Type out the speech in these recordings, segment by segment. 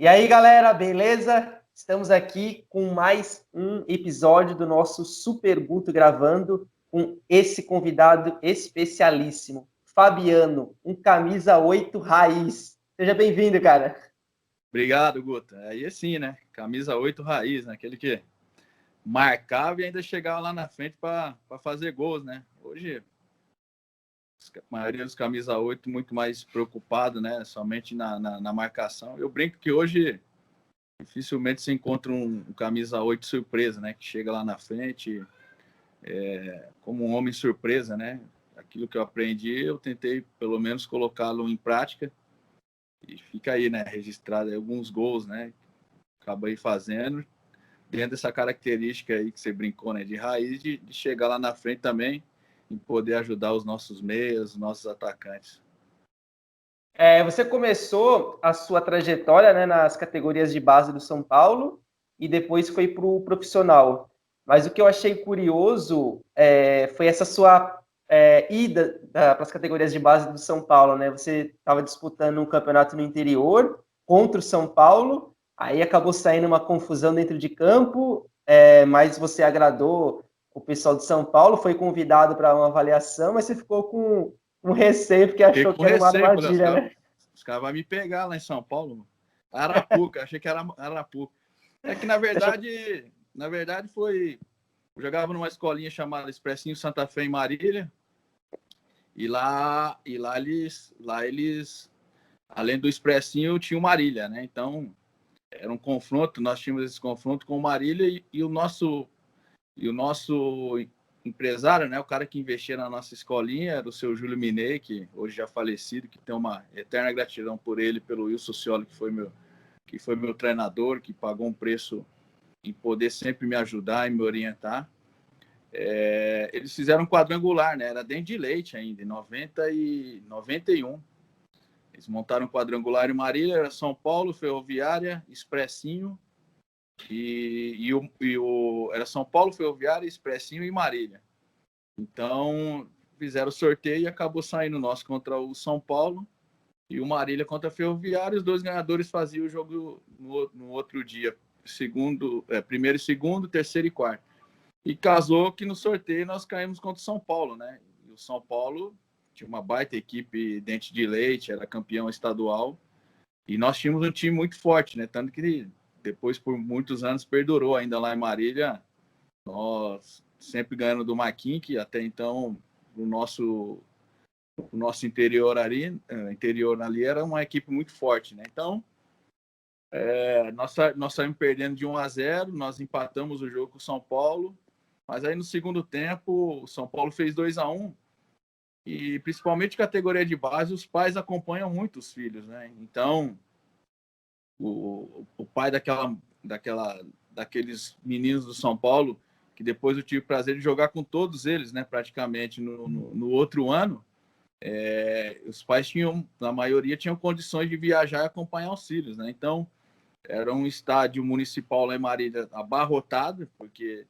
E aí, galera, beleza? Estamos aqui com mais um episódio do nosso Super Guto gravando com esse convidado especialíssimo, Fabiano, um camisa 8 raiz. Seja bem-vindo, cara. Obrigado, Guto. Aí sim, né? Camisa 8 raiz, né? Aquele que marcava e ainda chegava lá na frente para fazer gols, né? Hoje, a maioria dos camisa 8 muito mais preocupado, né? Somente na marcação. Eu brinco que hoje dificilmente se encontra um camisa 8 surpresa, né? Que chega lá na frente como um homem surpresa, né? Aquilo que eu aprendi, eu tentei pelo menos colocá-lo em prática e fica aí, né? Registrado aí alguns gols, né? Acabei fazendo dentro dessa característica aí que você brincou, né? De raiz, de chegar lá na frente também e poder ajudar os nossos meias, os nossos atacantes. Você começou a sua trajetória, né, nas categorias de base do São Paulo e depois foi para o profissional. Mas o que eu achei curioso foi essa sua ida para as categorias de base do São Paulo, né? Você estava disputando um campeonato no interior contra o São Paulo, aí acabou saindo uma confusão dentro de campo, mas você agradou o pessoal de São Paulo, foi convidado para uma avaliação, mas você ficou com um receio porque Fiquei achou com que era uma receio, falei, armadilha, né? os caras vão me pegar lá em São Paulo. Arapuca, achei que era Arapuca. É que, na verdade foi... Eu jogava numa escolinha chamada Expressinho Santa Fé em Marília, e lá eles, além do Expressinho, tinha o Marília, né? Então, era um confronto, nós tínhamos esse confronto com o Marília e o nosso empresário, né, o cara que investia na nossa escolinha, era o seu Júlio Minei, que hoje já falecido, que tem uma eterna gratidão por ele, pelo Wilson Scioli, que foi meu treinador, que pagou um preço em poder sempre me ajudar e me orientar. Eles fizeram um quadrangular, né? Era dentro de Leite ainda, em 90 e 91. Eles montaram um quadrangular em Marília, era São Paulo, Ferroviária, Expressinho, era São Paulo, Ferroviária, Expressinho e Marília. Então, fizeram o sorteio e acabou saindo nós contra o São Paulo e o Marília contra a Ferroviária. Os dois ganhadores faziam o jogo no outro dia, primeiro e segundo, terceiro e quarto. E casou que no sorteio nós caímos contra o São Paulo, né? E o São Paulo tinha uma baita equipe, dente de leite, era campeão estadual. E nós tínhamos um time muito forte, né? Tanto que depois, por muitos anos, perdurou ainda lá em Marília. Nós sempre ganhando do Maquin, que até então o nosso interior ali era uma equipe muito forte, né? Então, nós saímos perdendo de 1-0, nós empatamos o jogo com o São Paulo, mas aí no segundo tempo o São Paulo fez 2-1 e principalmente categoria de base, os pais acompanham muito os filhos, né? Então, o pai daqueles meninos do São Paulo, que depois eu tive o prazer de jogar com todos eles, né, praticamente no outro ano, os pais tinham, na maioria, tinham condições de viajar e acompanhar os filhos, né? Então, era um estádio municipal lá em Marília abarrotado, porque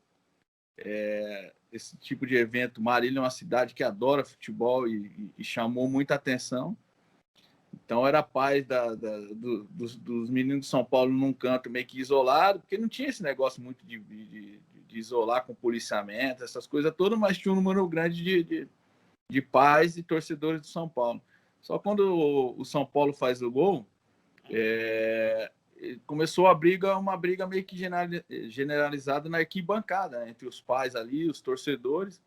esse tipo de evento, Marília é uma cidade que adora futebol e chamou muita atenção. Então, era paz dos meninos de São Paulo num canto meio que isolado, porque não tinha esse negócio muito de isolar com policiamento, essas coisas todas, mas tinha um número grande de pais e torcedores do São Paulo. Só quando o São Paulo faz o gol, começou uma briga meio que generalizada na arquibancada, né, entre os pais ali, os torcedores.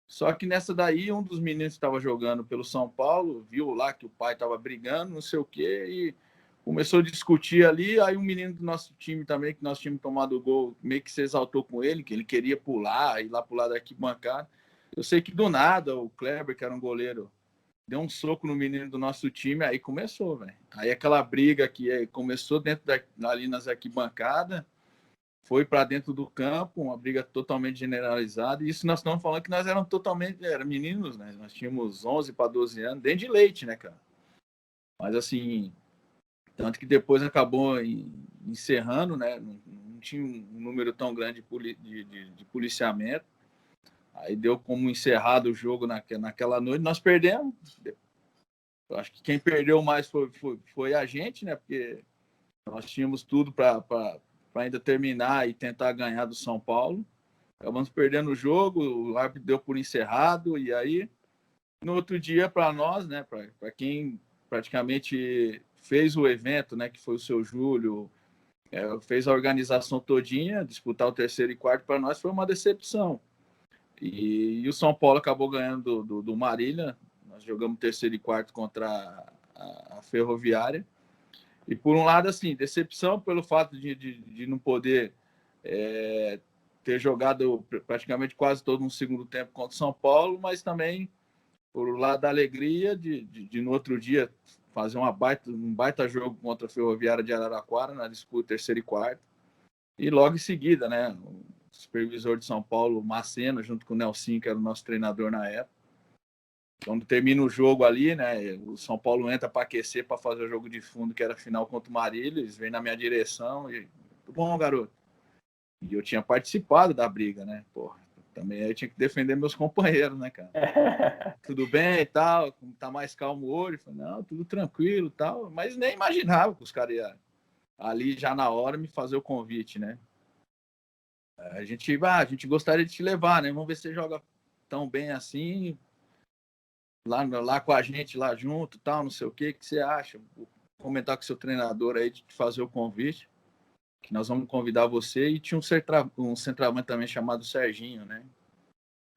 Só que nessa daí, um dos meninos que estava jogando pelo São Paulo viu lá que o pai estava brigando, não sei o quê, e começou a discutir ali. Aí um menino do nosso time também, que nós tínhamos tomado o gol, meio que se exaltou com ele, que ele queria pular, ir lá pro lado da arquibancada. Eu sei que do nada, o Kleber, que era um goleiro, deu um soco no menino do nosso time, aí começou, velho. Aí aquela briga que começou ali nas arquibancadas, foi para dentro do campo, uma briga totalmente generalizada. E isso nós estamos falando que nós eram meninos, né? Nós tínhamos 11 para 12 anos, dentro de leite, né, cara? Mas assim, tanto que depois acabou encerrando, né? Não tinha um número tão grande de policiamento. Aí deu como encerrado o jogo naquela noite. Nós perdemos. Eu acho que quem perdeu mais foi a gente, né? Porque Nós tínhamos tudo para ainda terminar e tentar ganhar do São Paulo. Acabamos perdendo o jogo, o árbitro deu por encerrado, e aí, no outro dia, para nós, né, para quem praticamente fez o evento, né, que foi o seu Júlio, fez a organização todinha, disputar o terceiro e quarto, para nós foi uma decepção. E o São Paulo acabou ganhando do Marília. Nós jogamos terceiro e quarto contra a Ferroviária. E por um lado, assim, decepção pelo fato de não poder ter jogado praticamente quase todo um segundo tempo contra o São Paulo, mas também por um lado da alegria de no outro dia fazer um baita jogo contra a Ferroviária de Araraquara na disputa terceiro e quarto. E logo em seguida, né, o supervisor de São Paulo, Macena, junto com o Nelson, que era o nosso treinador na época. Quando termina o jogo ali, né, o São Paulo entra para aquecer, para fazer o jogo de fundo, que era a final contra o Marília. Eles vêm na minha direção e, tudo bom, garoto? E eu tinha participado da briga, né? Porra, também eu tinha que defender meus companheiros, né, cara? Tudo bem e tal, tá mais calmo hoje? Falei, não, tudo tranquilo e tal. Mas nem imaginava que os caras iam ali já na hora me fazer o convite, né? A gente gostaria de te levar, né? Vamos ver se você joga tão bem assim, lá com a gente, lá junto, tal, não sei o que você acha? Vou comentar com o seu treinador aí de fazer o convite, que nós vamos convidar você. E tinha um centroavante também chamado Serginho, né?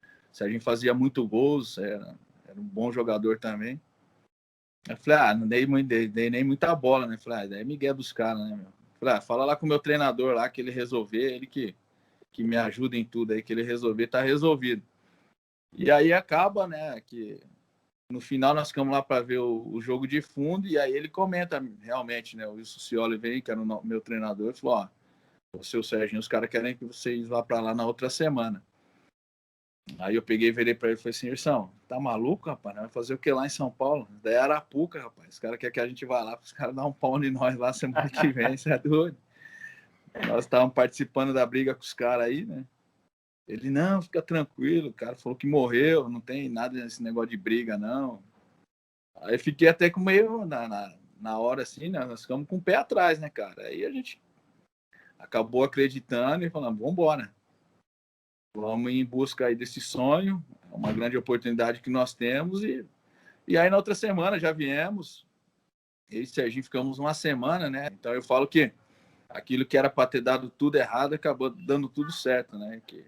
O Serginho fazia muito gols, era um bom jogador também. Eu falei, não dei nem muita bola, né? Falei, daí é Miguel dos caras, né, meu? Falei, fala lá com o meu treinador lá, que ele resolver, ele que me ajuda em tudo aí, que ele resolver, tá resolvido. E aí acaba, né, que no final nós ficamos lá para ver o jogo de fundo, e aí ele comenta realmente, né, o Wilson Scioli vem, que era o meu treinador, e falou, o seu Serginho, os caras querem que vocês vá para lá na outra semana. Aí eu peguei e virei para ele e falei assim, Irsão, tá maluco, rapaz? Vai fazer o que lá em São Paulo? Daí é Arapuca, rapaz. Os caras querem que a gente vá lá, para os caras dar um pau em nós lá semana que vem, você é doido? Nós estávamos participando da briga com os caras aí, né? Ele, não, fica tranquilo, o cara falou que morreu, não tem nada nesse negócio de briga, não. Aí fiquei até com meio na hora, assim, né? Nós ficamos com o pé atrás, né, cara? Aí a gente acabou acreditando e falando, vamos embora. Vamos em busca aí desse sonho, é uma grande oportunidade que nós temos. E aí na outra semana já viemos, eu e Serginho ficamos uma semana, né? Então eu falo que aquilo que era para ter dado tudo errado acabou dando tudo certo, né? Que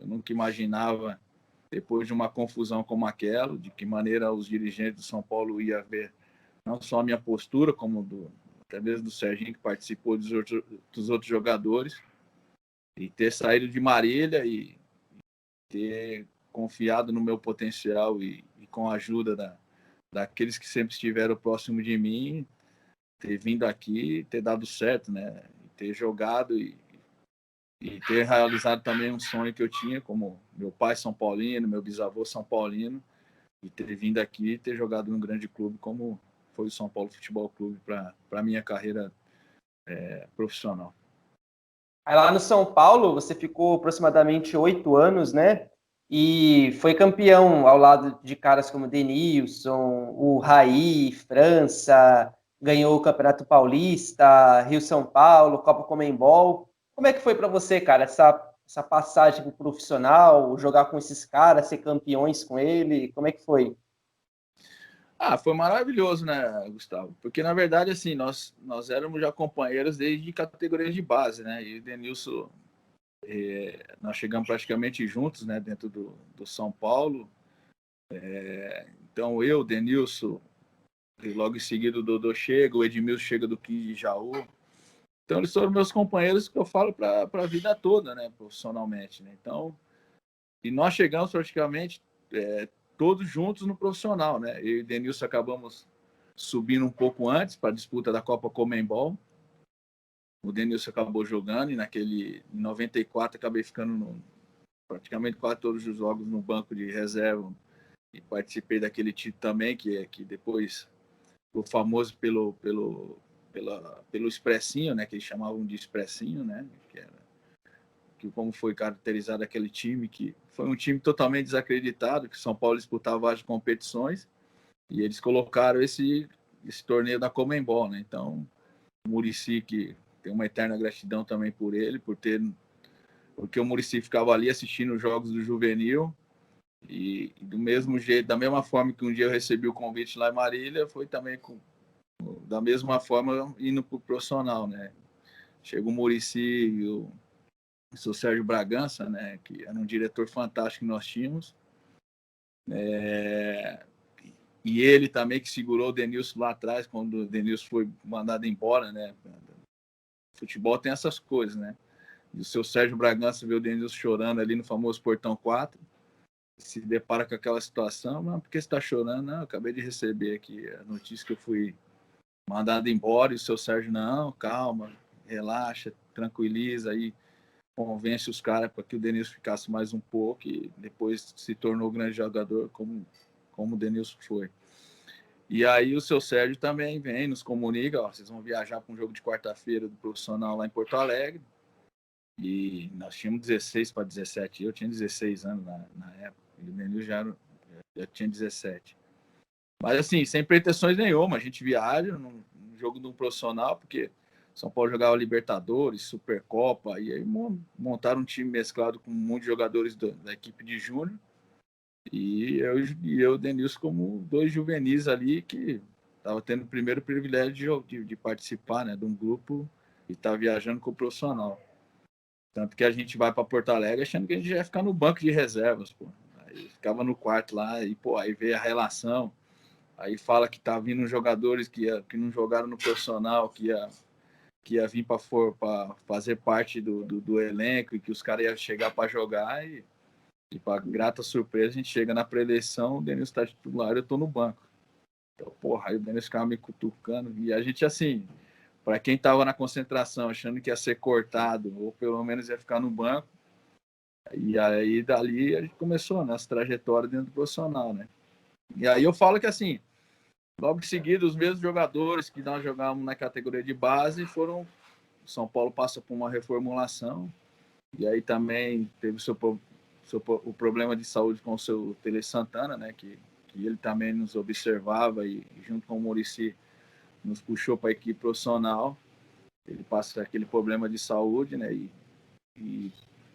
eu nunca imaginava, depois de uma confusão como aquela, de que maneira os dirigentes do São Paulo iam ver não só a minha postura, como até mesmo do Serginho, que participou dos outros jogadores, e ter saído de Marília e ter confiado no meu potencial e com a ajuda daqueles que sempre estiveram próximo de mim, ter vindo aqui, ter dado certo, né? Ter jogado e ter realizado também um sonho que eu tinha, como meu pai São Paulino, meu bisavô São Paulino, e ter vindo aqui e ter jogado num grande clube como foi o São Paulo Futebol Clube para a minha carreira profissional. Aí lá no São Paulo, você ficou aproximadamente 8 anos, né? E foi campeão ao lado de caras como Denilson, o Raí, França, ganhou o Campeonato Paulista, Rio-São Paulo, Copa Comembol. Como é que foi para você, cara, essa passagem pro profissional, jogar com esses caras, ser campeões com ele? Como é que foi? Foi maravilhoso, né, Gustavo? Porque, na verdade, assim, nós éramos já companheiros desde categorias de base, né? E o Denilson, nós chegamos praticamente juntos, né, dentro do São Paulo. Então, eu, Denilson, e logo em seguida o Dodô chega, o Edmilson chega do 15 de Jaú. Então, eles foram meus companheiros que eu falo para a vida toda, né, profissionalmente, né? Então, e nós chegamos praticamente todos juntos no profissional, né? Eu e o Denilson acabamos subindo um pouco antes para a disputa da Copa Comembol. O Denilson acabou jogando e em 94 acabei ficando praticamente quase todos os jogos no banco de reserva e participei daquele título também, que depois ficou famoso pelo expressinho, né? Que eles chamavam de expressinho, né? Que como foi caracterizado aquele time, que foi um time totalmente desacreditado, que São Paulo disputava várias competições, e eles colocaram esse torneio da Comembol, né? Então, o Muricy, que tem uma eterna gratidão também por ele, porque o Muricy ficava ali assistindo os jogos do juvenil, e do mesmo jeito, da mesma forma que um dia eu recebi o convite lá em Marília, foi também da mesma forma indo para o profissional, né? Chega o Muricy e o seu Sérgio Bragança, né, que era um diretor fantástico que nós tínhamos, e ele também que segurou o Denilson lá atrás, quando o Denilson foi mandado embora, né? Futebol tem essas coisas, né? E o seu Sérgio Bragança vê o Denilson chorando ali no famoso Portão 4, se depara com aquela situação, mas por que você está chorando? Não, eu acabei de receber aqui a notícia que eu fui mandado embora, e o seu Sérgio, não, calma, relaxa, tranquiliza, aí convence os caras para que o Denilson ficasse mais um pouco, e depois se tornou grande jogador como o Denilson foi. E aí o seu Sérgio também vem, nos comunica, ó, vocês vão viajar para um jogo de quarta-feira do profissional lá em Porto Alegre, e nós tínhamos 16 para 17, eu tinha 16 anos na época, e o Denilson já tinha 17. Mas assim, sem pretensões nenhuma, a gente viaja num jogo de um profissional, porque São Paulo jogava Libertadores, Supercopa, e aí montaram um time mesclado com muitos jogadores da equipe de júnior, e eu e o Denilson como dois juvenis ali que estava tendo o primeiro privilégio de participar, né, de um grupo e estar viajando com o profissional. Tanto que a gente vai para Porto Alegre achando que a gente ia ficar no banco de reservas, pô. Aí ficava no quarto lá e, pô, aí veio a relação. Aí fala que tá vindo jogadores que não jogaram no profissional, que ia vir para fazer parte do elenco, e que os caras iam chegar para jogar, e para grata surpresa a gente chega na pré-eleição, o Denilson está titular, eu tô no banco. Então, porra, aí o Denilson ficava me cutucando, e a gente, assim, para quem tava na concentração achando que ia ser cortado, ou pelo menos ia ficar no banco, e aí dali a gente começou a nossa trajetória dentro do profissional, né? E aí eu falo que, assim, logo em seguida, os mesmos jogadores que nós jogávamos na categoria de base foram. São Paulo passa por uma reformulação, e aí também teve o problema de saúde com o seu Tele Santana, né? Que ele também nos observava, e junto com o Muricy nos puxou para a equipe profissional. Ele passa aquele problema de saúde, né?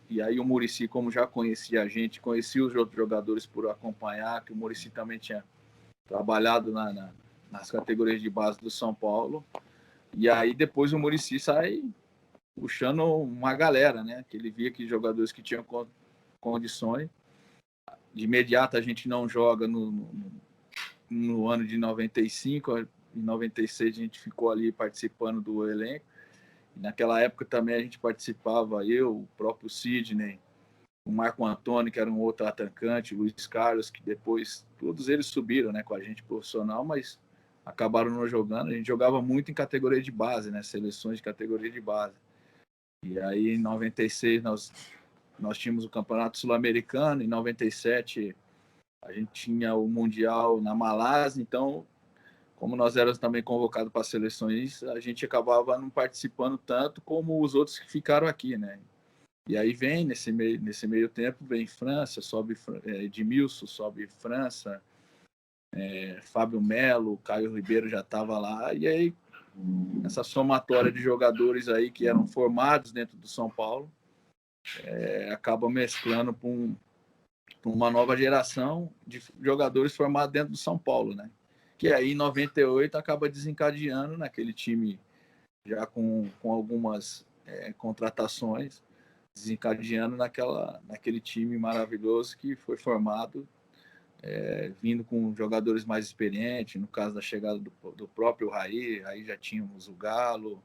E aí o Muricy, como já conhecia a gente, conhecia os outros jogadores por acompanhar, que o Muricy também tinha trabalhado nas categorias de base do São Paulo. E aí depois o Muricy sai puxando uma galera, né? Que ele via que jogadores que tinham condições. De imediato a gente não joga no ano de 95, em 96 a gente ficou ali participando do elenco. E naquela época também a gente participava, eu, o próprio Sidney, o Marco Antônio, que era um outro atacante, o Luiz Carlos, que depois todos eles subiram, né, com a gente profissional, mas acabaram não jogando. A gente jogava muito em categoria de base, né, seleções de categoria de base. E aí em 96 nós tínhamos o Campeonato Sul-Americano, em 97 a gente tinha o Mundial na Malásia, então como nós éramos também convocados para seleções, a gente acabava não participando tanto como os outros que ficaram aqui, né? E aí vem, nesse meio tempo, vem França, sobe Edmilson, sobe França, Fábio Melo, Caio Ribeiro já estava lá, e aí essa somatória de jogadores aí que eram formados dentro do São Paulo acaba mesclando para uma nova geração de jogadores formados dentro do São Paulo, né? Que aí em 98 acaba desencadeando naquele time já com algumas contratações, desencadeando naquele time maravilhoso que foi formado, vindo com jogadores mais experientes. No caso da chegada do próprio Raí já tínhamos o Galo,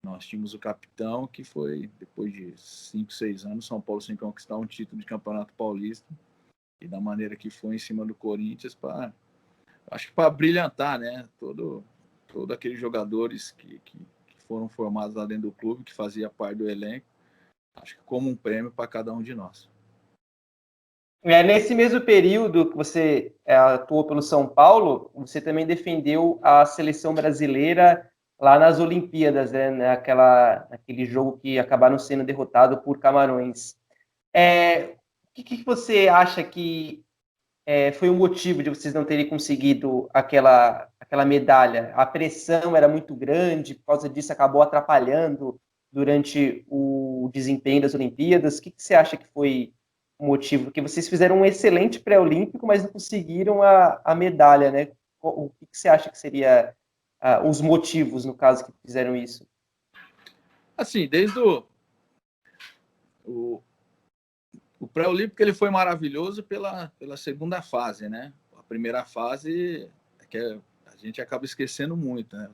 nós tínhamos o capitão, que foi, depois de 5, 6 anos, São Paulo sem conquistar um título de Campeonato Paulista, e da maneira que foi em cima do Corinthians, acho que para brilhantar, né? Todo aqueles jogadores que foram formados lá dentro do clube, que fazia parte do elenco, acho que como um prêmio para cada um de nós. Nesse mesmo período que você atuou pelo São Paulo, você também defendeu a seleção brasileira lá nas Olimpíadas, né? Naquele jogo que acabaram sendo derrotados por Camarões. O que você acha que foi o motivo de vocês não terem conseguido aquela aquela medalha? A pressão era muito grande, por causa disso acabou atrapalhando durante o desempenho das Olimpíadas? O que você acha que foi o motivo? Porque vocês fizeram um excelente pré-olímpico, mas não conseguiram a medalha, né? O que você acha que seria os motivos, no caso, que fizeram isso? Assim, desde o, o pré-olímpico ele foi maravilhoso pela segunda fase, né? A primeira fase é que a gente acaba esquecendo muito, né?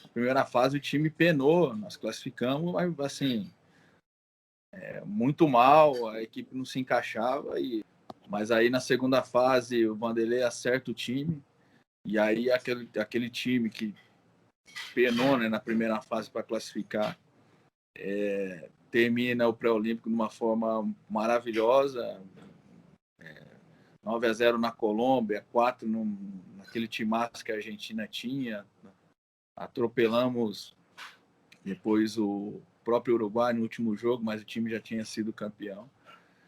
Na primeira fase o time penou, nós classificamos, mas assim, muito mal, a equipe não se encaixava, mas aí na segunda fase o Vanderlei acerta o time, e aí aquele time que penou, né, na primeira fase para classificar, termina o pré-olímpico de uma forma maravilhosa, 9-0 na Colômbia, 4 naquele timaço que a Argentina tinha, atropelamos depois o próprio Uruguai no último jogo, mas o time já tinha sido campeão.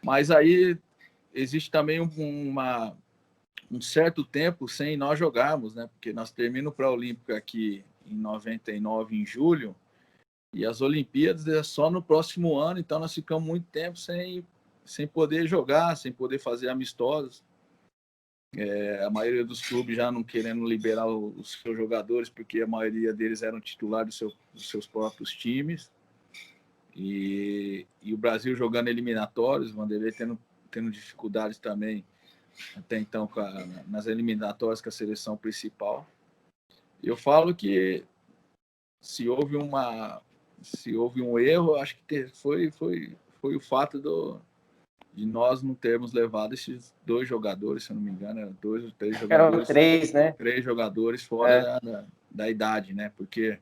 Mas aí existe também um certo tempo sem nós jogarmos, né? Porque nós terminamos o pré-olímpico aqui em 99, em julho, e as Olimpíadas é só no próximo ano, então nós ficamos muito tempo sem poder jogar, sem poder fazer amistosos. A maioria dos clubes já não querendo liberar os seus jogadores, porque a maioria deles eram titulares dos seus próprios times. E o Brasil jogando eliminatórios, o Vanderlei tendo dificuldades também, até então, nas eliminatórias com a seleção principal. Eu falo que se houve um erro, acho que foi o fato de nós não termos levado esses 2 jogadores, se eu não me engano, eram 2 ou 3 Eram jogadores, 3, né? 3 jogadores fora da idade, né? Porque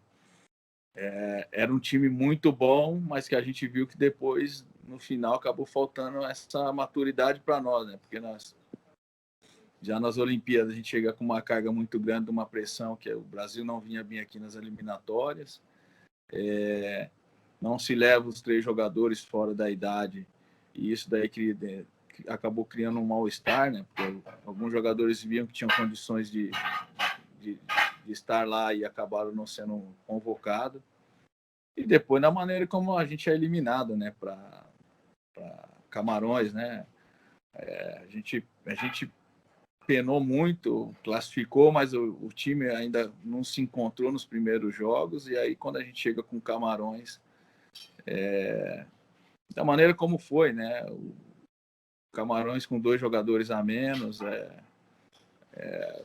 era um time muito bom, mas que a gente viu que depois, no final, acabou faltando essa maturidade para nós, né? Porque já nas Olimpíadas a gente chega com uma carga muito grande, uma pressão que o Brasil não vinha bem aqui nas eliminatórias. Não se leva os 3 jogadores fora da idade, e isso daí acabou criando um mal-estar, né? Porque alguns jogadores viam que tinham condições de estar lá e acabaram não sendo convocados. E depois, da maneira como a gente é eliminado, né, para Camarões, né? A gente penou muito, classificou, mas o time ainda não se encontrou nos primeiros jogos. E aí, quando a gente chega com Camarões, da maneira como foi, né? O Camarões com 2 jogadores a menos,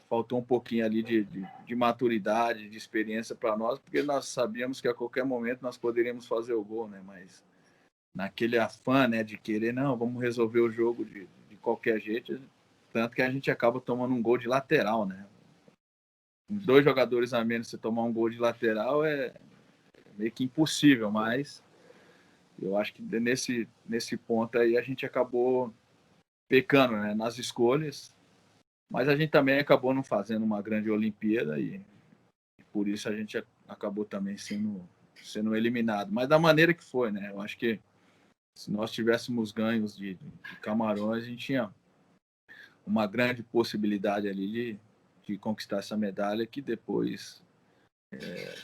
faltou um pouquinho ali de maturidade, de experiência para nós, porque nós sabíamos que a qualquer momento nós poderíamos fazer o gol, né? Mas naquele afã, né, de querer, não, vamos resolver o jogo de qualquer jeito, tanto que a gente acaba tomando um gol de lateral, né? 2 jogadores a menos, você tomar um gol de lateral é meio que impossível, mas eu acho que nesse ponto aí a gente acabou pecando, né, nas escolhas, mas a gente também acabou não fazendo uma grande Olimpíada e por isso a gente acabou também sendo eliminado. Mas da maneira que foi, né? Eu acho que se nós tivéssemos ganhos de Camarões, a gente tinha uma grande possibilidade ali de conquistar essa medalha que depois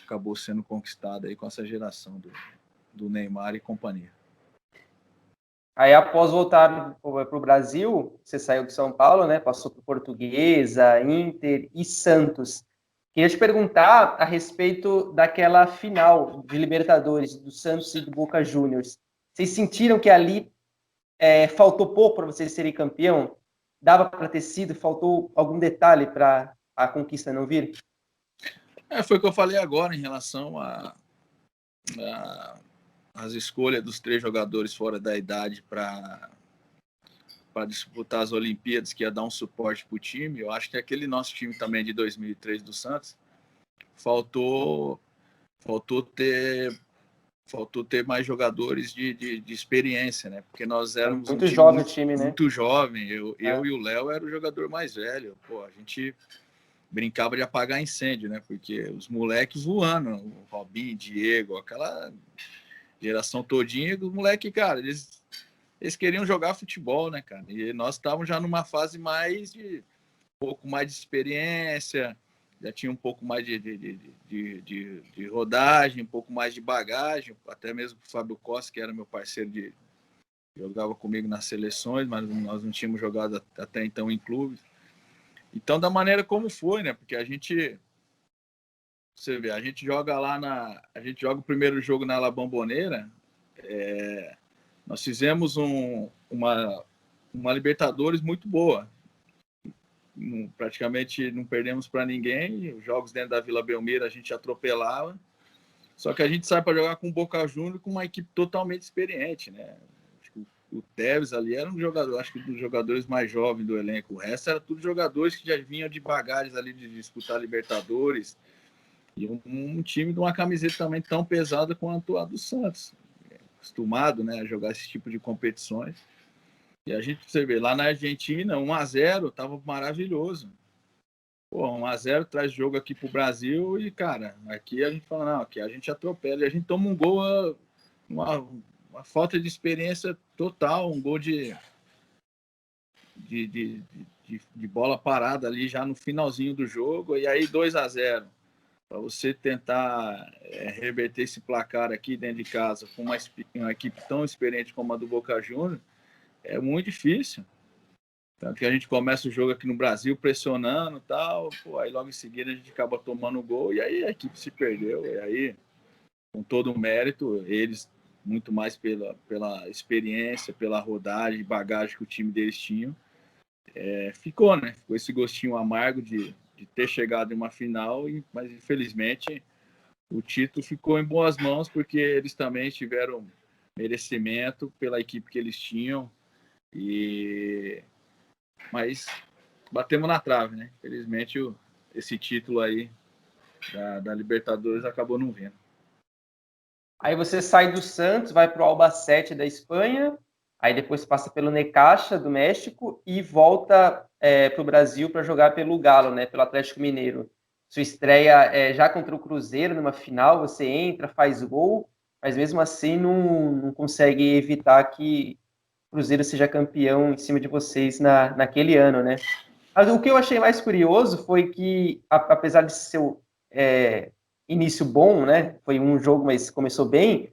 acabou sendo conquistada aí com essa geração do Neymar e companhia. Aí, após voltar para o Brasil, você saiu de São Paulo, né? Passou por Portuguesa, Inter e Santos. Queria te perguntar a respeito daquela final de Libertadores, do Santos e do Boca Juniors. Vocês sentiram que ali faltou pouco para vocês serem campeão? Dava para ter sido? Faltou algum detalhe para a conquista não vir? Foi o que eu falei agora em relação às escolhas dos 3 jogadores fora da idade para disputar as Olimpíadas, que ia dar um suporte para o time. Eu acho que aquele nosso time também de 2003 do Santos faltou ter mais jogadores de experiência, né? Porque nós éramos um Muito time jovem o time, né? muito jovem. Eu e o Léo era o jogador mais velho. Pô, a gente brincava de apagar incêndio, né? Porque os moleques voando, o Robinho, Diego, aquela geração todinha, os moleques, cara, eles queriam jogar futebol, né, cara? E nós estávamos já numa fase mais de um pouco mais de experiência, já tinha um pouco mais de rodagem, um pouco mais de bagagem, até mesmo o Fábio Costa, que era meu parceiro jogava comigo nas seleções, mas nós não tínhamos jogado até então em clubes. Então, da maneira como foi, né? Porque você vê, a gente joga o primeiro jogo na La Bombonera, nós fizemos uma Libertadores muito boa. Praticamente não perdemos para ninguém. Os jogos dentro da Vila Belmiro a gente atropelava. Só que a gente sai para jogar com o Boca Juniors com uma equipe totalmente experiente, né? Acho que o Tevez ali era um jogador, acho que dos jogadores mais jovens do elenco. O resto era tudo jogadores que já vinham de bagagens ali de disputar Libertadores. E um time de uma camiseta também tão pesada quanto a do Santos. Acostumado, né, a jogar esse tipo de competições. E a gente, você vê, lá na Argentina, 1-0, tava maravilhoso. Pô, 1-0 traz jogo aqui pro Brasil e, cara, aqui a gente fala, não, aqui a gente atropela. E a gente toma um gol, uma falta de experiência total, um gol de bola parada ali já no finalzinho do jogo. E aí 2-0. Para você tentar reverter esse placar aqui dentro de casa com uma equipe tão experiente como a do Boca Juniors, é muito difícil. Tanto que a gente começa o jogo aqui no Brasil pressionando e tal, pô, aí logo em seguida a gente acaba tomando o gol e aí a equipe se perdeu. E aí, com todo o mérito, eles muito mais pela experiência, pela rodagem, bagagem que o time deles tinha, ficou, né? Ficou esse gostinho amargo de ter chegado em uma final, mas infelizmente o título ficou em boas mãos porque eles também tiveram merecimento pela equipe que eles tinham. Mas batemos na trave, né? Infelizmente esse título aí da Libertadores acabou não vindo. Aí você sai do Santos, vai para o Albacete da Espanha, aí depois passa pelo Necaxa do México e volta para o Brasil para jogar pelo Galo, né? Pelo Atlético Mineiro. Sua estreia já contra o Cruzeiro numa final, você entra, faz gol, mas mesmo assim não consegue evitar que o Cruzeiro seja campeão em cima de vocês naquele ano, né? Mas o que eu achei mais curioso foi que, apesar de ser início bom, né? Foi um jogo, mas começou bem.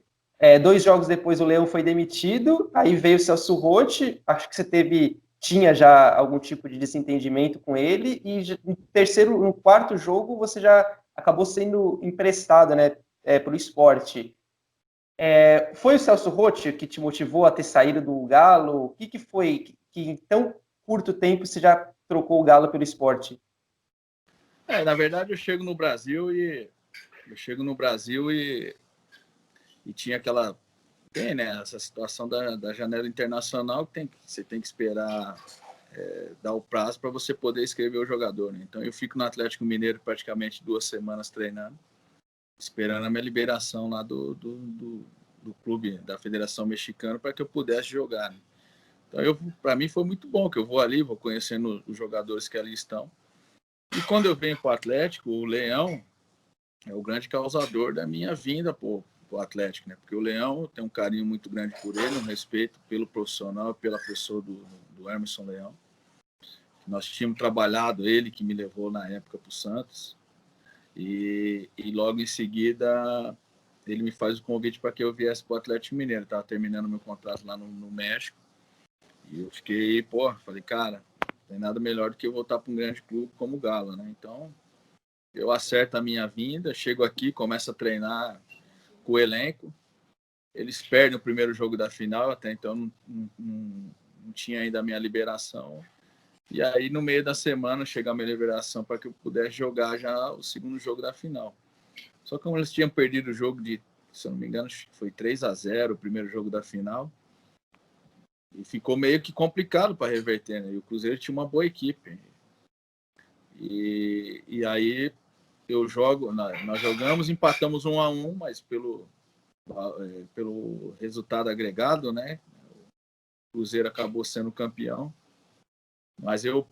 2 jogos depois o Leão foi demitido, aí veio o Celso Roth, acho que você tinha já algum tipo de desentendimento com ele, e no quarto jogo você já acabou sendo emprestado, né, para o esporte. Foi o Celso Roth que te motivou a ter saído do Galo? O que foi que em tão curto tempo você já trocou o Galo pelo esporte? Na verdade, eu chego no Brasil e tinha tem, né, essa situação da janela internacional que você tem que esperar dar o prazo para você poder escrever o jogador, né? Então eu fico no Atlético Mineiro praticamente 2 semanas treinando, esperando a minha liberação lá do clube da Federação Mexicana para que eu pudesse jogar, né? Então para mim foi muito bom que eu vou ali, vou conhecendo os jogadores que ali estão. E quando eu venho para o Atlético, o Leão é o grande causador da minha vinda pro Atlético, né? Porque o Leão tem um carinho muito grande por ele, um respeito pelo profissional, pela pessoa do Emerson Leão. Nós tínhamos trabalhado, ele que me levou na época para o Santos, e logo em seguida ele me faz o convite para que eu viesse para o Atlético Mineiro. Estava terminando meu contrato lá no México, e eu fiquei, falei, cara, não tem nada melhor do que eu voltar para um grande clube como o Galo, né? Então, eu acerto a minha vinda, chego aqui, começo a treinar com o elenco. Eles perdem o primeiro jogo da final, até então não tinha ainda a minha liberação. E aí, no meio da semana, chega a minha liberação para que eu pudesse jogar já o segundo jogo da final. Só que como eles tinham perdido o jogo se eu não me engano, foi 3-0 o primeiro jogo da final. E ficou meio que complicado para reverter, né? E o Cruzeiro tinha uma boa equipe. E aí nós jogamos, empatamos 1-1, mas pelo resultado agregado, né? O Cruzeiro acabou sendo campeão. Mas eu,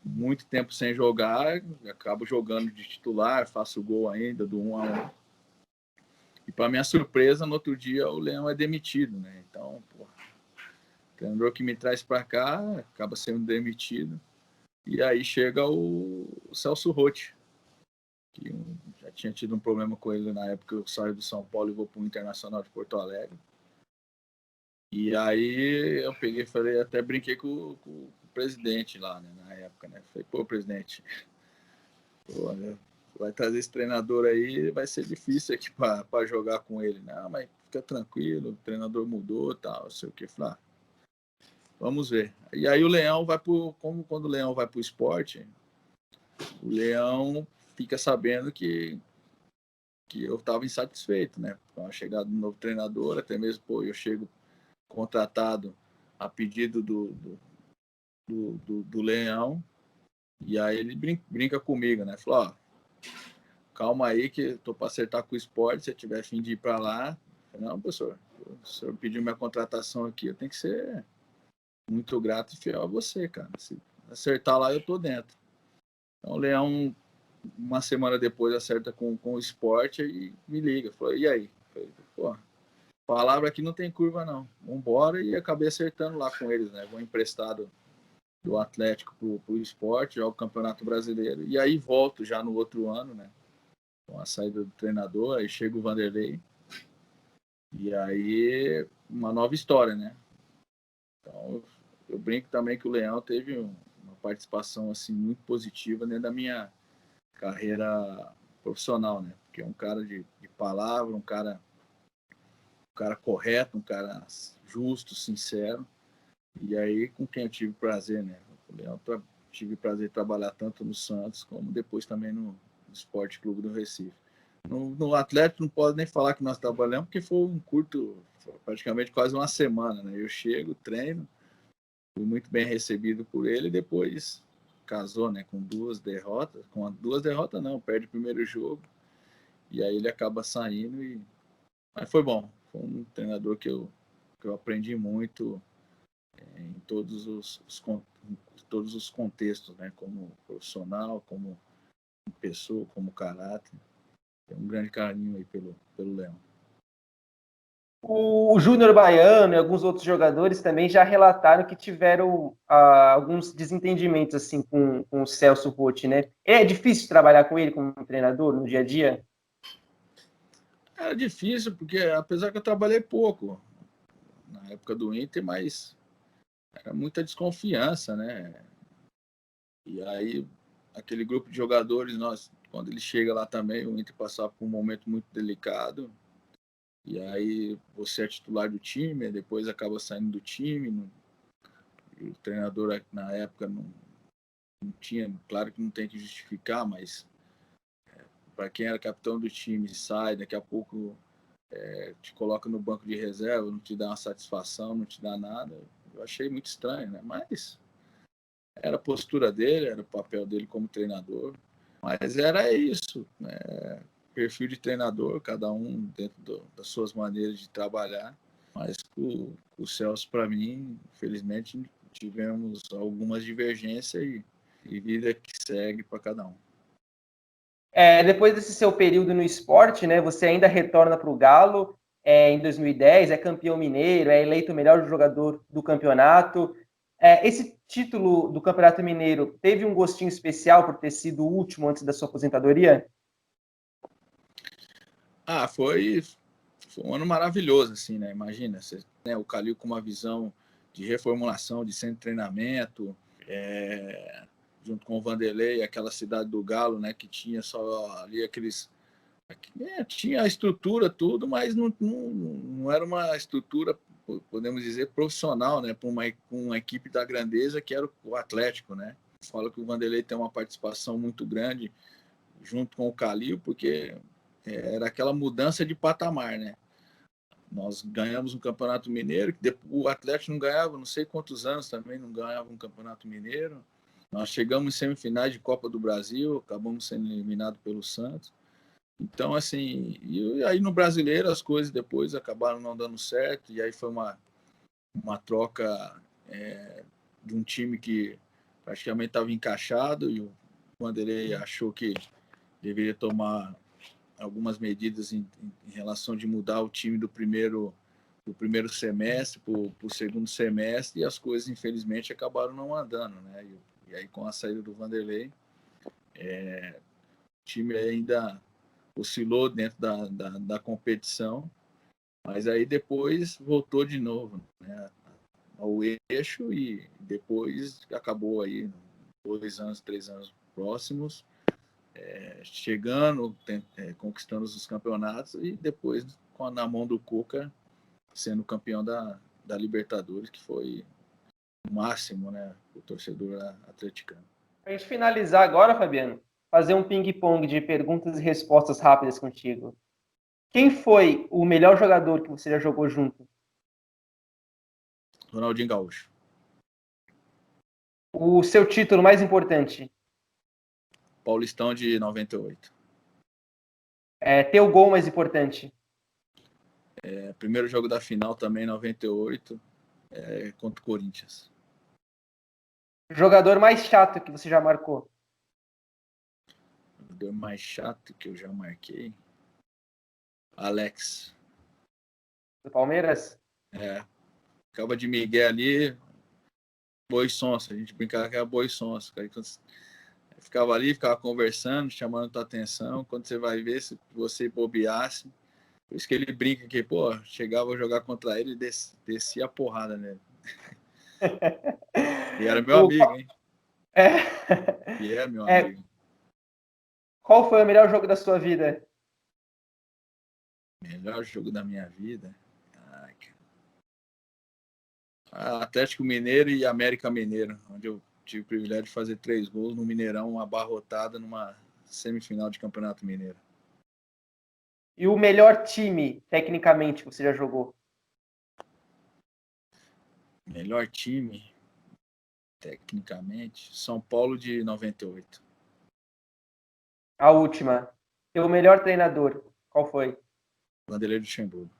muito tempo sem jogar, acabo jogando de titular, faço gol ainda do 1-1. E para minha surpresa, no outro dia o Leão é demitido, né? Então, o treinador que me traz para cá acaba sendo demitido. E aí chega o Celso Roth. que já tinha tido um problema com ele na época que eu saí do São Paulo e vou para o Internacional de Porto Alegre. E aí eu peguei, falei, até brinquei com o presidente lá, né, na época, né? Falei, pô, presidente, pô, né, vai trazer esse treinador aí, vai ser difícil aqui para jogar com ele. Não, mas fica tranquilo, o treinador mudou, tal, não sei o que. Falei, vamos ver. E aí o Leão vai como quando o Leão vai para o esporte, o Leão fica sabendo que eu estava insatisfeito, né? Com a chegada do novo treinador, até mesmo, pô, eu chego contratado a pedido do Leão, e aí ele brinca comigo, né? Falou, ó, calma aí que tô para acertar com o esporte, se tiver fim de ir para lá. Falei, não, professor, o senhor pediu minha contratação aqui, eu tenho que ser muito grato e fiel a você, cara. Se acertar lá, eu tô dentro. Então o Leão, uma semana depois, acerta com o esporte e me liga. Falou, e aí? Falei, pô, palavra aqui não tem curva, não. Vambora, e acabei acertando lá com eles, né? Vou emprestado do Atlético pro esporte, jogo o Campeonato Brasileiro, e aí volto já no outro ano, né? Com a saída do treinador, aí chega o Vanderlei, e aí uma nova história, né? Então eu brinco também que o Leão teve uma participação assim muito positiva dentro da minha carreira profissional, né? Porque é um cara de palavra, um cara correto, um cara justo, sincero. E aí, com quem eu tive prazer, né? Eu tive prazer de trabalhar tanto no Santos, como depois também no Esporte Clube do Recife. No Atlético, não pode nem falar que nós trabalhamos, porque foi um curto, praticamente quase uma semana, né? Eu chego, treino, fui muito bem recebido por ele, e depois casou, né? Com duas derrotas. Com duas derrotas, não, perde o primeiro jogo, e aí ele acaba saindo. Mas foi bom. Foi um treinador que eu aprendi muito em todos os contextos, né? Como profissional, como pessoa, como caráter. Tem um grande carinho aí pelo Leão. O Júnior Baiano e alguns outros jogadores também já relataram que tiveram alguns desentendimentos assim com o Celso Roth, né? É difícil trabalhar com ele como treinador no dia a dia? Era difícil, porque apesar que eu trabalhei pouco na época do Inter, mas era muita desconfiança, né? E aí, aquele grupo de jogadores, quando ele chega lá também, o Inter passava por um momento muito delicado. E aí, você é titular do time, depois acaba saindo do time. O treinador, na época, não tinha, claro que não tem que justificar, mas para quem era capitão do time, sai, daqui a pouco te coloca no banco de reserva, não te dá uma satisfação, não te dá nada. Eu achei muito estranho, né? Mas era a postura dele, era o papel dele como treinador. Mas era isso, né? Perfil de treinador, cada um dentro das suas maneiras de trabalhar. Mas o Celso, para mim, infelizmente, tivemos algumas divergências e vida que segue para cada um. Depois desse seu período no esporte, né, você ainda retorna para o Galo em 2010, é campeão mineiro, é eleito o melhor jogador do campeonato. Esse título do Campeonato Mineiro teve um gostinho especial por ter sido o último antes da sua aposentadoria? Foi um ano maravilhoso, assim, né? Imagina, né, o Calil com uma visão de reformulação, de centro de treinamento, junto com o Vanderlei, aquela cidade do Galo, né, que tinha só ali tinha a estrutura, tudo, mas não era uma estrutura, podemos dizer, profissional, né, para uma equipe da grandeza que era o Atlético, né? Falo que o Vanderlei tem uma participação muito grande junto com o Calil, porque era aquela mudança de patamar, né? Nós ganhamos um Campeonato Mineiro, que o Atlético não ganhava, não sei quantos anos também não ganhava um Campeonato Mineiro. Nós chegamos em semifinais de Copa do Brasil, acabamos sendo eliminados pelo Santos. Então, assim, e aí no Brasileiro as coisas depois acabaram não dando certo, e aí foi uma troca de um time que praticamente estava encaixado, e o Vanderlei achou que deveria tomar algumas medidas em relação de mudar o time do primeiro semestre para o segundo semestre, e as coisas, infelizmente, acabaram não andando, né? E aí, com a saída do Vanderlei, o time ainda oscilou dentro da competição, mas aí depois voltou de novo, né, ao eixo, e depois acabou aí 2 anos, 3 anos próximos, chegando, conquistando os campeonatos, e depois na mão do Cuca sendo campeão da Libertadores, que foi o máximo, né, o torcedor atleticano. Para a gente finalizar agora, Fabiano, fazer um ping-pong de perguntas e respostas rápidas contigo. Quem foi o melhor jogador que você já jogou junto? Ronaldinho Gaúcho. O seu título mais importante? Paulistão de 98. Teu gol mais importante? Primeiro jogo da final também, 98, contra o Corinthians. Jogador mais chato que você já marcou? Jogador mais chato que eu já marquei? Alex. Do Palmeiras? Ficava de Miguel ali, boi sonso. A gente brincava que era boi sonso. Ficava ali, ficava conversando, chamando tua atenção. Quando você vai ver, se você bobeasse. Por isso que ele brinca que, pô, chegava a jogar contra ele e descia a porrada nele. E era meu amigo, hein? E é meu amigo. Qual foi o melhor jogo da sua vida? Melhor jogo da minha vida? Atlético Mineiro e América Mineiro, onde eu tive o privilégio de fazer 3 gols no Mineirão, uma abarrotada numa semifinal de Campeonato Mineiro. E o melhor time, tecnicamente, que você já jogou? Melhor time, tecnicamente, São Paulo de 98. A última. Teu melhor treinador, qual foi? Vanderlei Luxemburgo.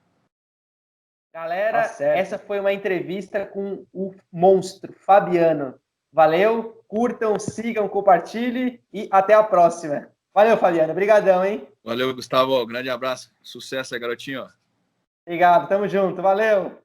Galera, essa foi uma entrevista com o monstro, Fabiano. Valeu, curtam, sigam, compartilhem e até a próxima. Valeu, Fabiano. Obrigadão, hein? Valeu, Gustavo. Grande abraço. Sucesso aí, garotinho. Obrigado, tamo junto. Valeu.